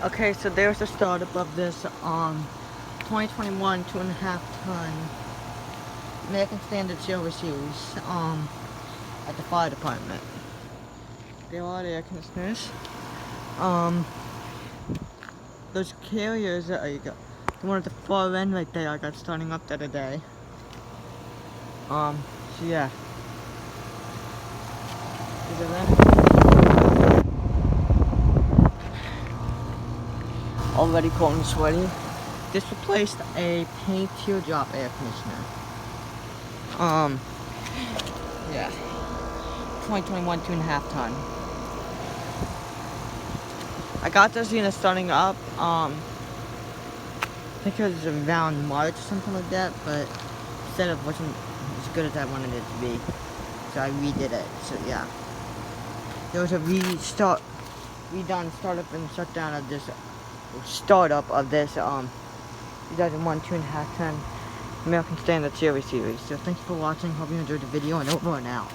Okay, so there's the startup of this 2021 2.5-ton American Standard Silver Series at the fire department. There are the air conditioners. Those carriers that you got, the one at the far end right there, I got starting up the other day. So yeah. Already cold and sweaty. This replaced a paint teardrop air conditioner. Yeah. 2021 2.5-ton. I got this unit starting up, I think it was around March or something like that, but setup wasn't as good as I wanted it to be. So I redid it, so yeah. There was a redone startup and shutdown of this, 2001 2.5-ton American Standard Series. So thanks for watching, hope you enjoyed the video, and over and out.